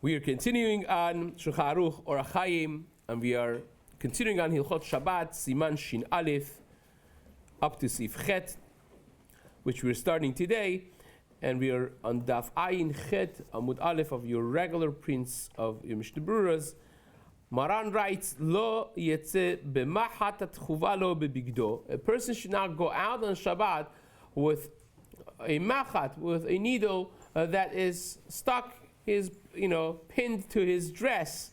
We are continuing on Shulchan Aruch or Achayim, and we are continuing on Hilchot Shabbat, Siman Shin Aleph, up to Seif Chet, which we're starting today, and we are on Daf Ayin Chet, Amud Aleph of your regular prints of your Mishna Beruras. Maran writes, Lo yetze b'mahat atchuva lo bebigdo. A person should not go out on Shabbat with a machat, with a needle that is stuck, is pinned to his dress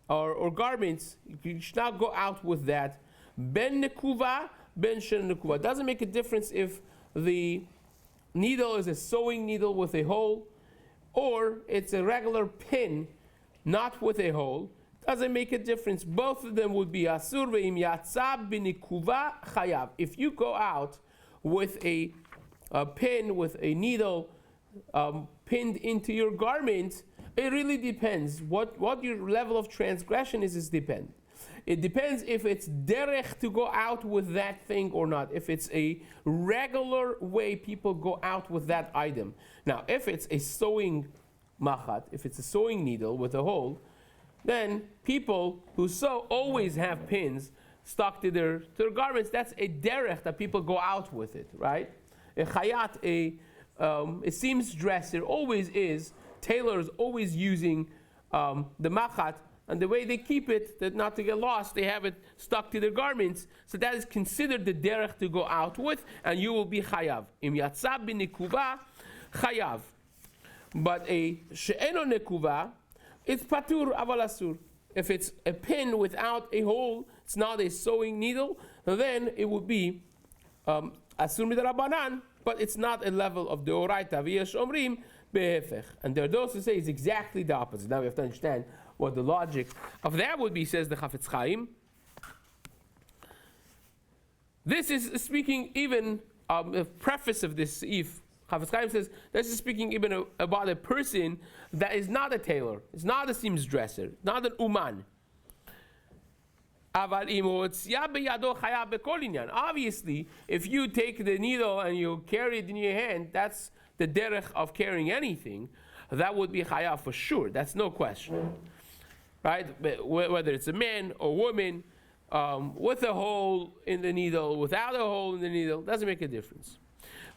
or garments. You should not go out with that. Ben nekuva, ben shen nekuva. Doesn't make a difference if the needle is a sewing needle with a hole, or it's a regular pin, not with a hole. Doesn't make a difference. Both of them would be asur ve'im yatzab b'nekuva chayav. If you go out with a pin, with a needle pinned into your garment, it really depends. What your level of transgression is depend. It depends if it's derech to go out with that thing or not. If it's a regular way people go out with that item. Now, if it's a sewing machat, if it's a sewing needle with a hole, then people who sew always have pins stuck to their garments. That's a derech that people go out with it, right? A chayat, a seamstress always is, tailor is always using the machat, and the way they keep it, that not to get lost, they have it stuck to their garments. So that is considered the derech to go out with, and you will be chayav. Im yatzab b'nekuva chayav. But a she'eno nekuva, it's patur aval asur. If it's a pin without a hole, it's not a sewing needle, then it would be asur midrabanan, but it's not a level of the oraita. V'yesh omrim behefech. And there are those who say it's exactly the opposite. Now we have to understand what the logic of that would be, says the Chafetz Chaim. This is speaking even, the preface of this Seif, Chafetz Chaim says, this is speaking even about a person that is not a tailor, it's not a seamsdresser, not an uman. Obviously, if you take the needle and you carry it in your hand, that's the derech of carrying anything. That would be chayav for sure. That's no question, right? But whether it's a man or woman, with a hole in the needle, without a hole in the needle, doesn't make a difference.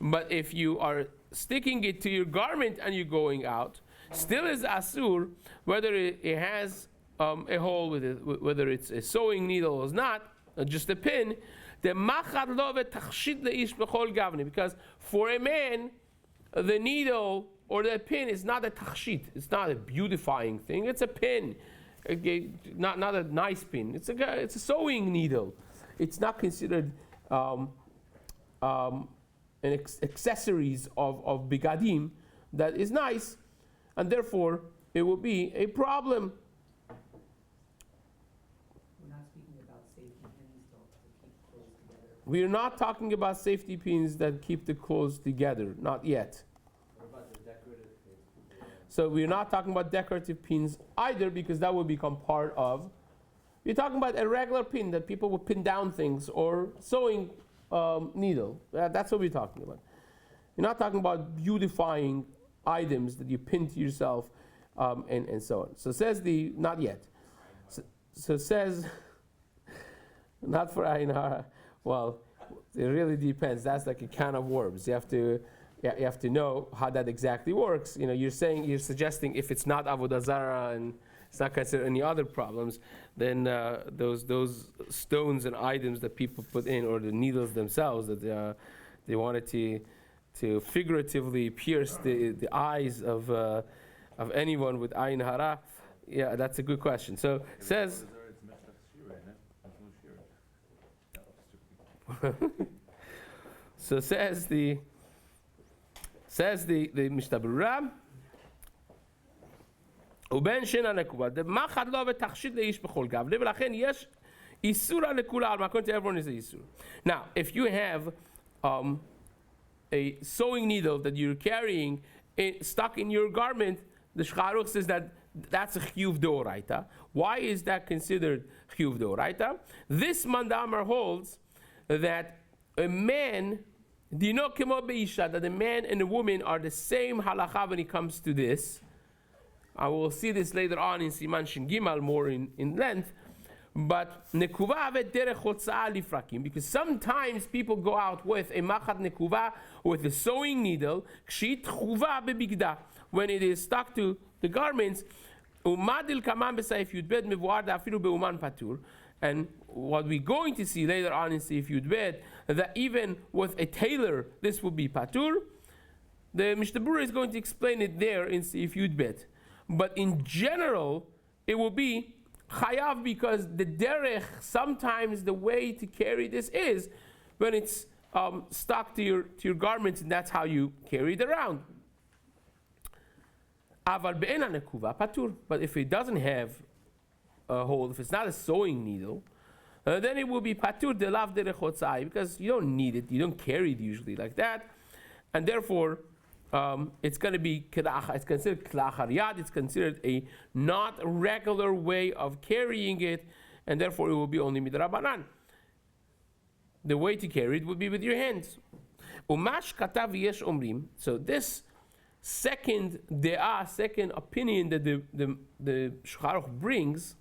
But if you are sticking it to your garment and you're going out, still is asur, whether it has a hole with it, whether it's a sewing needle or not, or just a pin. Because for a man, the needle or the pin is not a tachshit. It's not a beautifying thing. It's a pin, not a nice pin. It's a sewing needle. It's not considered accessories of bigadim that is nice, and therefore it will be a problem. We are not talking about safety pins that keep the clothes together, not yet. What about the decorative pins? So we're not talking about decorative pins either, because that would become part of. We're talking about a regular pin that people would pin down things, or sewing needle. That's what we're talking about. You're not talking about beautifying items that you pin to yourself, and so on. So says the, not yet. So says, not for Ayin Hara. Well, it really depends. That's like a can of worms. You have to know how that exactly works. You're suggesting if it's not avodah zarah and it's not considered any other problems, then those stones and items that people put in, or the needles themselves that they wanted to figuratively pierce the eyes of anyone with ayin hara. Yeah, that's a good question. So it says. So says the Mishna Berura, ובין שאינה נקובה, דמחת לו ותכשיט לאיש בכל גב, ולכן יש איסור לכולם, according to everyone is an איסור. Now, if you have a sewing needle that you're carrying stuck in your garment, the Shulchan Aruch says that that's a chiyuv d'oraita. Why is that considered chiyuv d'oraita? This mandamar holds that a man, that a man and a woman are the same halacha when it comes to this. I will see this later on in Siman Shin Gimal more in length. But nekuva derech hotzaa lifrakim, because sometimes people go out with a machat nekuva, with a sewing needle, kshit chuva bebigda, when it is stuck to the garments. Umadil kaman b'Seif Yudbet mevuar afilu beuman patur. And what we're going to see later on in Seif Yudbet, that even with a tailor, this will be patur. The Mishna Berura is going to explain it there in Seif Yudbet. But in general, it will be chayav, because the derech, sometimes the way to carry this is when it's stuck to your garments, and that's how you carry it around. Aval be'ena nekuva patur. But if it doesn't have a hole, if it's not a sewing needle, then it will be patur de lav derech hotzai, because you don't need it, you don't carry it usually like that, and therefore it's going to be it's considered klachar yad. It's considered a not regular way of carrying it, and therefore it will be only midrabanan. The way to carry it would be with your hands. Umash katav yesh omrim. So this second opinion that the Shulchan Aruch brings,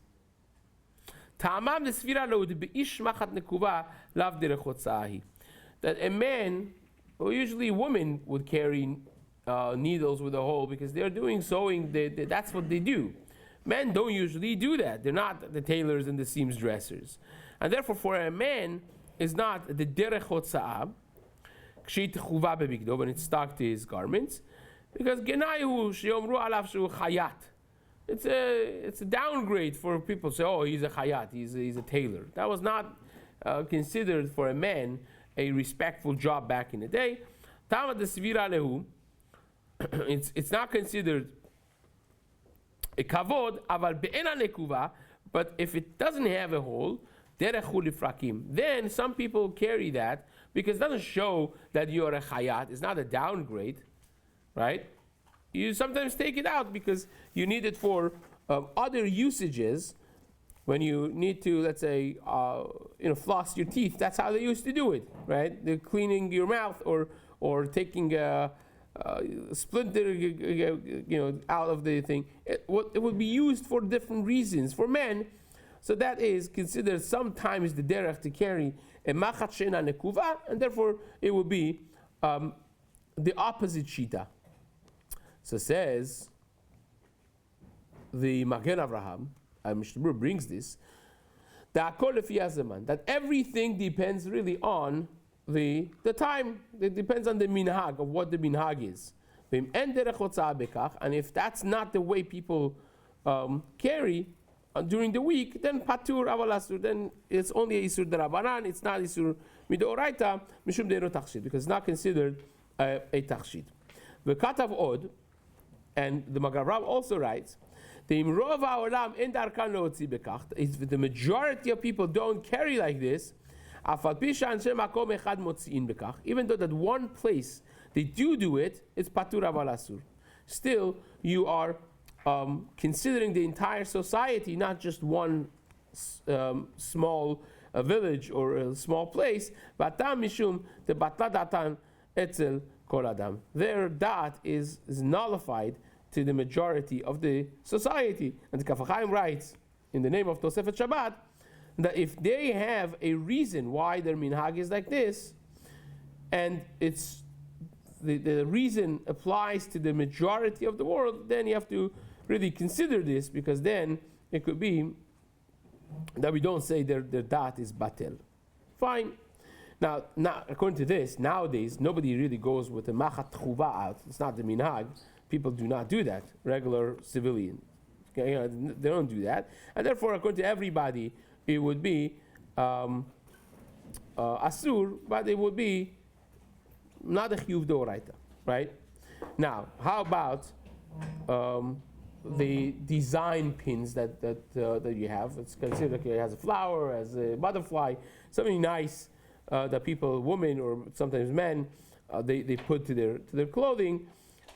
ta'amam desvira lo beish machat nekuva lav derech hotzai, that a man, or usually women, would carry needles with a hole because they're doing sewing. That's what they do. Men don't usually do that. They're not the tailors and the seams dressers, and therefore for a man is not the derech hotzah kshit chuva bebigdo, when it's stuck to his garments, because genayu sheomru alav shu chayat. It's a downgrade for people to say, oh, he's a chayat, he's a tailor. That was not considered for a man a respectful job back in the day. Tama de svira lehu. It's not considered a kavod, aval be'ena nekuva, but if it doesn't have a hole, derechu lifrakim, then some people carry that because it doesn't show that you're a chayat. It's not a downgrade, right? You sometimes take it out because you need it for other usages. When you need to, let's say, floss your teeth, that's how they used to do it, right? They're cleaning your mouth or taking a splinter, out of the thing. It would be used for different reasons for men. So that is considered sometimes the derech to carry a machat she'ena nekuva, and therefore it would be the opposite shita. So says the Magen Avraham, Mishna Berura brings this, that everything depends really on the time. It depends on the minhag, of what the minhag is. And if that's not the way people carry during the week, then patur aval asur, then it's only a isur derabanan, it's not isur midoraita, mishum de'eno tachshit, because it's not considered a tachshit. The katav od, and the Magen Avraham also writes, if the majority of people don't carry like this, even though that one place they do it, it's patur aval asur. Still, you are considering the entire society, not just one small village or a small place. Their dat is nullified to the majority of the society. And the Kaf HaChaim writes, in the name of Tosefet Shabbat, that if they have a reason why their minhag is like this, and it's the reason applies to the majority of the world, then you have to really consider this, because then it could be that we don't say their dat is batel. Fine. Now, according to this, nowadays nobody really goes with a machat chuva out. It's not the minhag. People do not do that. Regular civilian, okay, they don't do that, and therefore, according to everybody, it would be asur, but it would be not a chiyuv d'oraita, right? Now, how about the design pins that you have? It's considered like it has a flower, has a butterfly, something nice that people, women or sometimes men, they put to their clothing.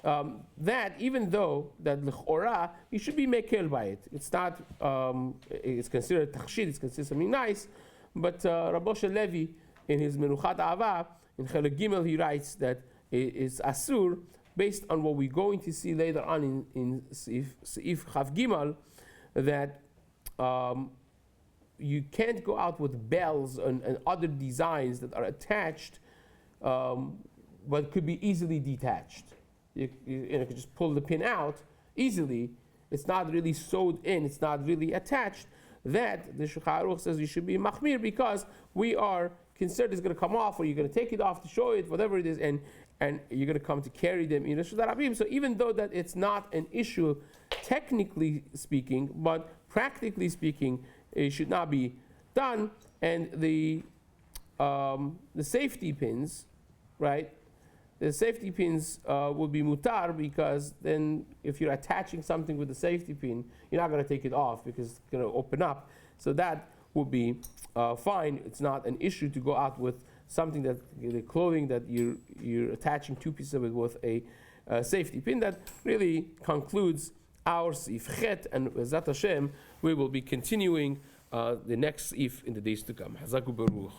That even though that l'chora, you should be mekel by it. It's not. It's considered tachshit. It's considered something nice. But Rabbi Shlomo Levi, in his Menuchat Ahava in Chelek Gimel, he writes that it's asur based on what we're going to see later on in Seif Chav Gimal, that you can't go out with bells and other designs that are attached, but could be easily detached. You could just pull the pin out easily. It's not really sewed in, it's not really attached. That the Shulchan Aruch says you should be machmir, because we are concerned it's going to come off, or you're going to take it off to show it, whatever it is, and you're going to come to carry them in Reshut Rabim. So even though that it's not an issue technically speaking, but practically speaking, it should not be done. And the safety pins, right? The safety pins would be mutar, because then if you're attaching something with the safety pin, you're not going to take it off because it's going to open up. So that would be fine. It's not an issue to go out with something that the clothing that you're attaching two pieces of it with a safety pin. That really concludes our Seif Chet, and Bezat Hashem we will be continuing the next Seif in the days to come. Hazaku Baruch.